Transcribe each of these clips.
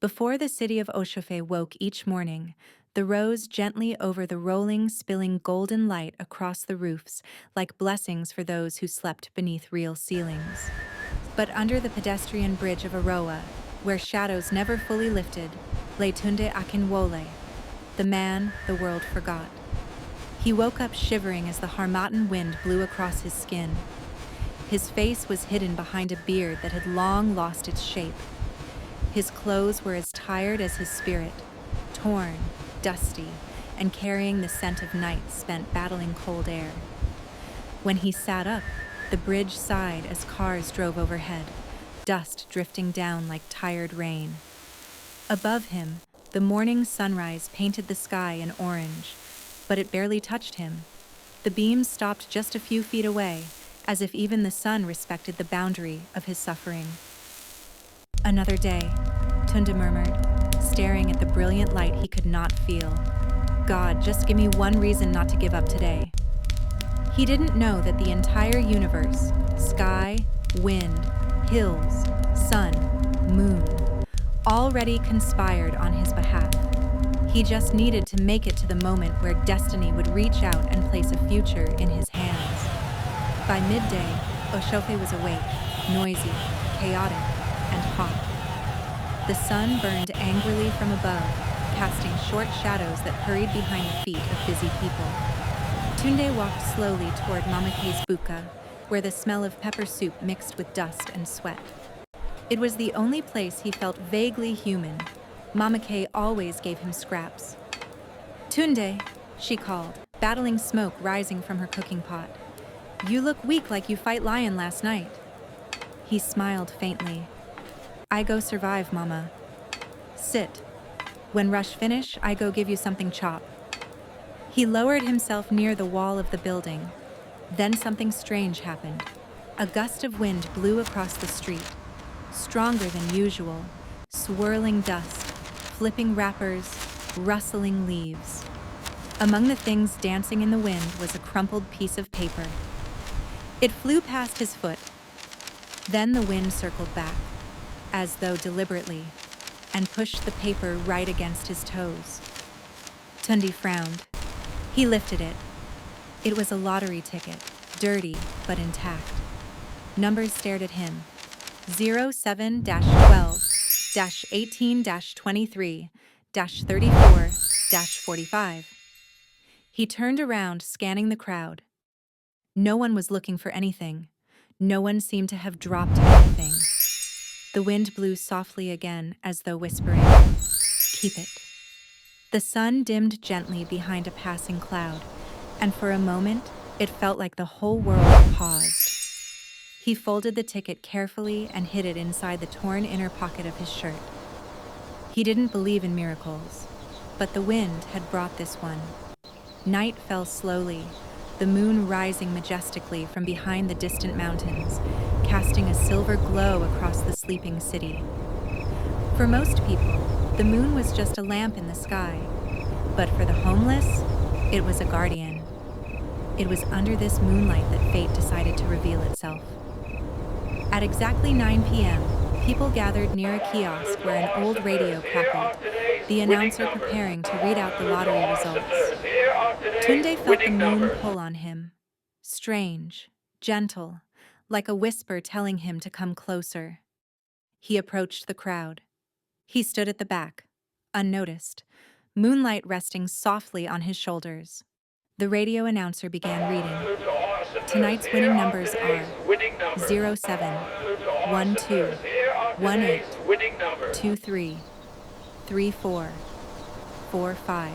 Before the city of Oshofé woke each morning, the rose gently over the rolling, spilling golden light across the roofs, like blessings for those who slept beneath real ceilings. But under the pedestrian bridge of Aroa, where shadows never fully lifted, lay 𝐬𝐮𝐬𝐫𝐞, the man the world forgot. He woke up shivering as the Harmattan wind blew across his skin. His face was hidden behind a beard that had long lost its shape. His clothes were as tired as his spirit, torn, dusty, and carrying the scent of nights spent battling cold air. When he sat up, the bridge sighed as cars drove overhead, dust drifting down like tired rain. Above him, the morning sunrise painted the sky in orange, but it barely touched him. The beams stopped just a few feet away, as if even the sun respected the boundary of his suffering. "Another day," Tunda murmured, staring at the brilliant light he could not feel. "God, just give me one reason not to give up today." He didn't know that the entire universe, sky, wind, hills, sun, moon, already conspired on his behalf. He just needed to make it to the moment where destiny would reach out and place a future in his hands. By midday, Oshofé was awake, noisy, chaotic, and hot. The sun burned angrily from above, casting short shadows that hurried behind the feet of busy people. Tunde walked slowly toward 𝐬𝐻𝐫𝐞, where the smell of pepper soup mixed with dust and sweat. It was the only place he felt vaguely human. 𝐬𝐻𝐫𝐞 always gave him scraps. "Tunde," she called, battling smoke rising from her cooking pot. "You look weak like you fight lion last night." He smiled faintly. "I go survive, mama. Sit. When rush finish, I go give you something chop." He lowered himself near the wall of the building. Then something strange happened. A gust of wind blew across the street, stronger than usual, swirling dust, flipping wrappers, rustling leaves. Among the things dancing in the wind was a crumpled piece of paper. It flew past his foot. Then the wind circled back, as though deliberately, and pushed the paper right against his toes. Tunde frowned. He lifted it. It was a lottery ticket, dirty but intact. Numbers stared at him. 07-12-18-23-34-45. He turned around, scanning the crowd. No one was looking for anything. No one seemed to have dropped anything. The wind blew softly again, as though whispering, "Keep it." The sun dimmed gently behind a passing cloud, and for a moment, it felt like the whole world paused. He folded the ticket carefully and hid it inside the torn inner pocket of his shirt. He didn't believe in miracles, but the wind had brought this one. Night fell slowly, the moon rising majestically from behind the distant mountains, casting a silver glow across the sleeping city. For most people, the moon was just a lamp in the sky, but for the homeless, it was a guardian. It was under this moonlight that fate decided to reveal itself. At exactly 9 p.m., people gathered near a kiosk where an old radio crackled, the announcer preparing to read out the lottery results. Tunde felt the moon pull on him, strange, gentle, like a whisper telling him to come closer. He approached the crowd. He stood at the back, unnoticed, moonlight resting softly on his shoulders. The radio announcer began reading. Tonight's winning numbers are 07-12-18-23-34-45.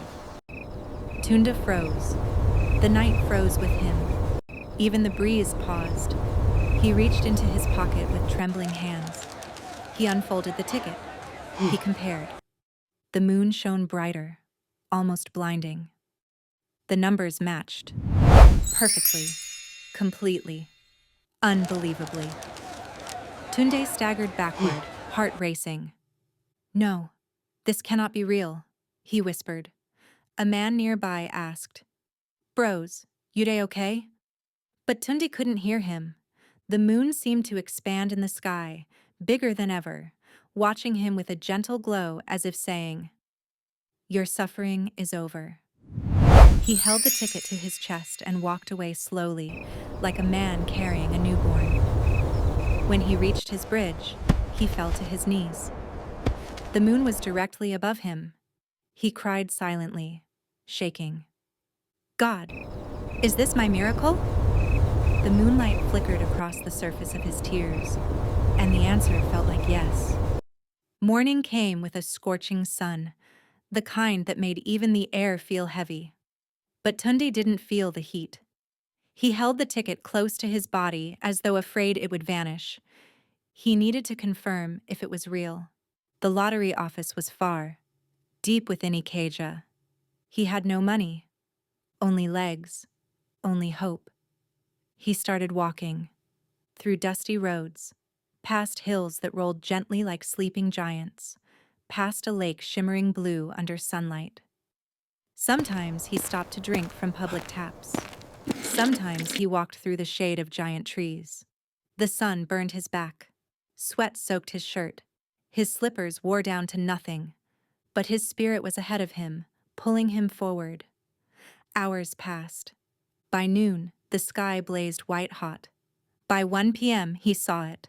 Tunde froze. The night froze with him. Even the breeze paused. He reached into his pocket with trembling hands. He unfolded the ticket. He compared. The moon shone brighter, almost blinding. The numbers matched. Perfectly. Completely. Unbelievably. Tunde staggered backward, heart racing. "No, this cannot be real," he whispered. A man nearby asked, "Bros, you dey okay?" But Tunde couldn't hear him. The moon seemed to expand in the sky, bigger than ever, watching him with a gentle glow as if saying, "Your suffering is over." He held the ticket to his chest and walked away slowly, like a man carrying a newborn. When he reached his bridge, he fell to his knees. The moon was directly above him. He cried silently, shaking. "God, is this my miracle?" The moonlight flickered across the surface of his tears, and the answer felt like yes. Morning came with a scorching sun, the kind that made even the air feel heavy. But Tunde didn't feel the heat. He held the ticket close to his body as though afraid it would vanish. He needed to confirm if it was real. The lottery office was far, deep within 𝐬𝐿K&x. He had no money, only legs, only hope. He started walking, through dusty roads, past hills that rolled gently like sleeping giants, past a lake shimmering blue under sunlight. Sometimes he stopped to drink from public taps. Sometimes he walked through the shade of giant trees. The sun burned his back. Sweat soaked his shirt. His slippers wore down to nothing. But his spirit was ahead of him, pulling him forward. Hours passed. By noon, the sky blazed white-hot. By 1 p.m., he saw it.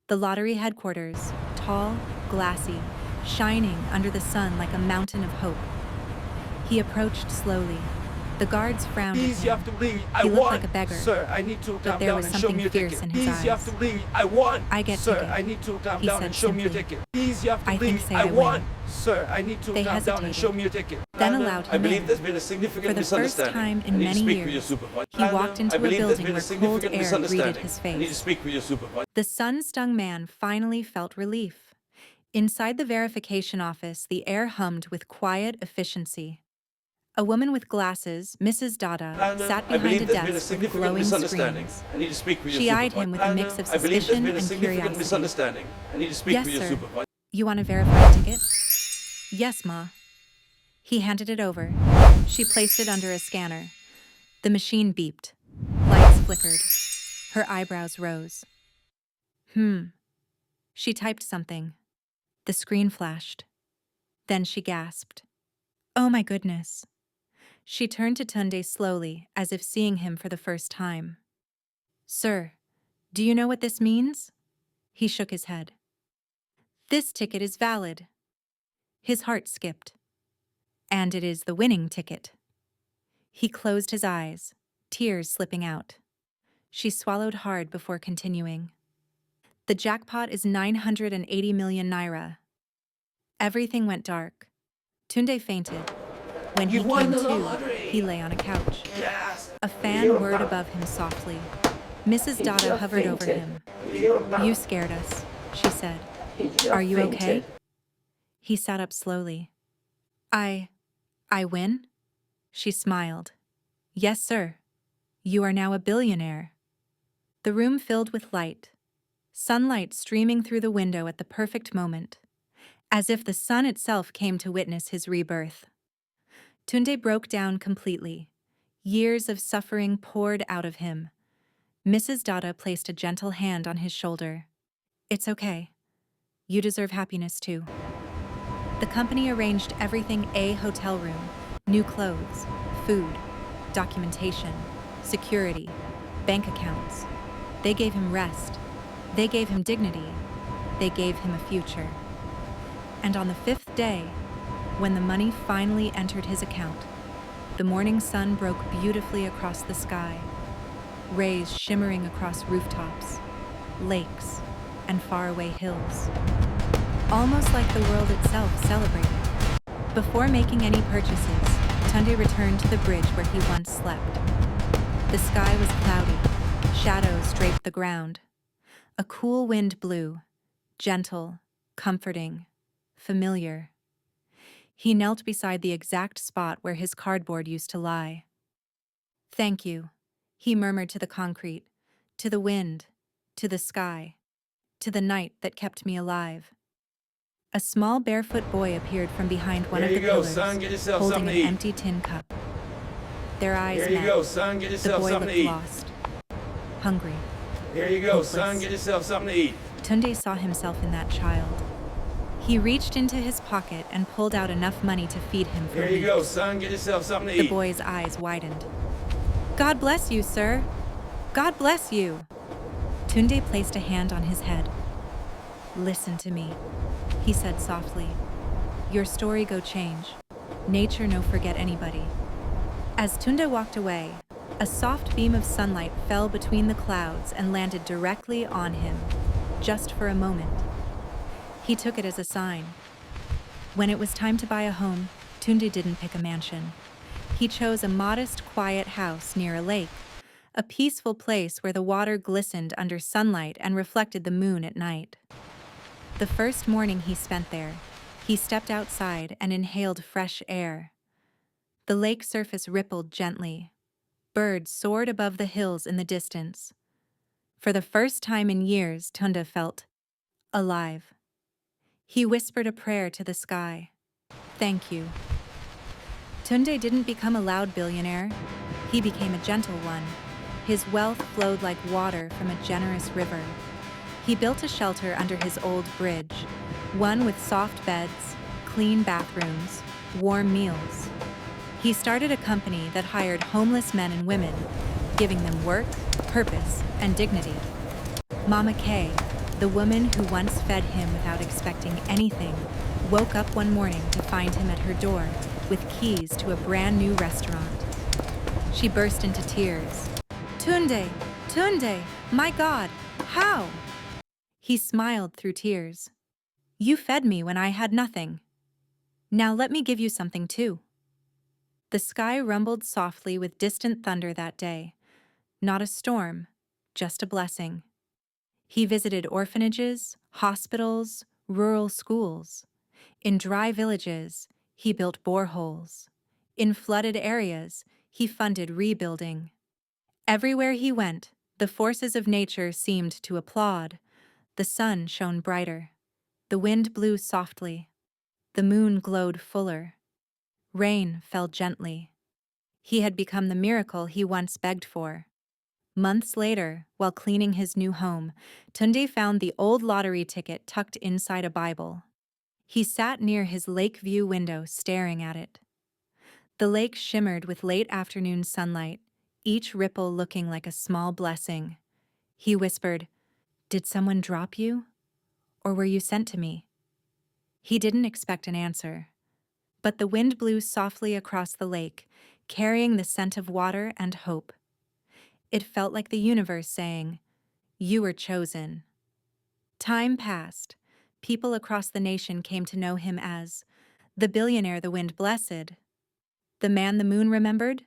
The lottery headquarters, tall, glassy, shining under the sun like a mountain of hope. He approached slowly. The guards frowned at him. He looked like a beggar, Sir, I need to but there was something fierce in his eyes. "I get Sir, I ticket," need to calm he down said and show me your simply. ticket. Please, you have to "I think leave. say I I want. win." Sir, I need to They calm down and hesitated, show me your ticket. then allowed I him believe in. there's been a For significant the first misunderstanding. time I in need to many speak with your years, supervisor. he walked into I a believe there's building been a where cold significant air greeted misunderstanding. his I need to face. speak with your supervisor. The sun-stung man finally felt relief. Inside the verification office, the air hummed with quiet efficiency. A woman with glasses, Mrs. Dada, sat I behind believe a there's been a desk with significant glowing misunderstanding. screens. I need to speak with your She eyed supervisor. him with a mix of I believe there's suspicion been a and significant curiosity. misunderstanding. I need to speak "Yes, with your sir. supervisor. You want a verified ticket?" "Yes, Ma." He handed it over. She placed it under a scanner. The machine beeped. Lights flickered. Her eyebrows rose. She typed something. The screen flashed. Then she gasped. "Oh my goodness." She turned to Tunde slowly, as if seeing him for the first time. "Sir, do you know what this means?" He shook his head. "This ticket is valid." His heart skipped. "And it is the winning ticket." He closed his eyes, tears slipping out. She swallowed hard before continuing. "The jackpot is 980 million naira." Everything went dark. Tunde fainted. When he came to, he lay on a couch. A fan whirred above him softly. Mrs. Dada hovered over him. "You scared us," she said. "Are you okay?" He sat up slowly. I win?" She smiled. "Yes, sir. You are now a billionaire." The room filled with light, sunlight streaming through the window at the perfect moment, as if the sun itself came to witness his rebirth. Tunde broke down completely. Years of suffering poured out of him. Mrs. Dada placed a gentle hand on his shoulder. "It's okay. You deserve happiness too." The company arranged everything: a hotel room, new clothes, food, documentation, security, bank accounts. They gave him rest. They gave him dignity. They gave him a future. And on the 5th day, when the money finally entered his account, the morning sun broke beautifully across the sky, rays shimmering across rooftops, lakes, and faraway hills. Almost like the world itself celebrated. Before making any purchases, Tunde returned to the bridge where he once slept. The sky was cloudy, shadows draped the ground. A cool wind blew, gentle, comforting, familiar. He knelt beside the exact spot where his cardboard used to lie. "Thank you," he murmured to the concrete, to the wind, to the sky, to the night that kept me alive. A small barefoot boy appeared from behind one of the pillars, holding an empty tin cup. Their eyes met. Here you go, son. Get The yourself boy something to looked eat. lost, hungry. Here you go, son. Get yourself something to eat. Tunde saw himself in that child. He reached into his pocket and pulled out enough money to feed him for Here you go, weeks. son. Get yourself something to The eat. boy's eyes widened. God bless you, sir. God bless you. Tunde placed a hand on his head. Listen to me, he said softly. Your story go change. Nature no forget anybody. As Tunde walked away, a soft beam of sunlight fell between the clouds and landed directly on him, just for a moment. He took it as a sign. When it was time to buy a home, Tunde didn't pick a mansion. He chose a modest, quiet house near a lake, a peaceful place where the water glistened under sunlight and reflected the moon at night. The first morning he spent there, he stepped outside and inhaled fresh air. The lake surface rippled gently. Birds soared above the hills in the distance. For the first time in years, Tunde felt alive. He whispered a prayer to the sky. Thank you. Tunde didn't become a loud billionaire. He became a gentle one. His wealth flowed like water from a generous river. He built a shelter under his old bridge, one with soft beds, clean bathrooms, warm meals. He started a company that hired homeless men and women, giving them work, purpose, and dignity. Mama K, the woman who once fed him without expecting anything, woke up one morning to find him at her door with keys to a brand new restaurant. She burst into tears. Tunde, Tunde, my God, how? He smiled through tears. You fed me when I had nothing. Now let me give you something too. The sky rumbled softly with distant thunder that day. Not a storm, just a blessing. He visited orphanages, hospitals, rural schools. In dry villages, he built boreholes. In flooded areas, he funded rebuilding. Everywhere he went, the forces of nature seemed to applaud. The sun shone brighter. The wind blew softly. The moon glowed fuller. Rain fell gently. He had become the miracle he once begged for. Months later, while cleaning his new home, Tunde found the old lottery ticket tucked inside a Bible. He sat near his lake view window staring at it. The lake shimmered with late afternoon sunlight, each ripple looking like a small blessing. He whispered, "Did someone drop you? Or were you sent to me?" He didn't expect an answer. But the wind blew softly across the lake, carrying the scent of water and hope. It felt like the universe saying, "You were chosen." Time passed. People across the nation came to know him as the billionaire the wind blessed, the man the moon remembered,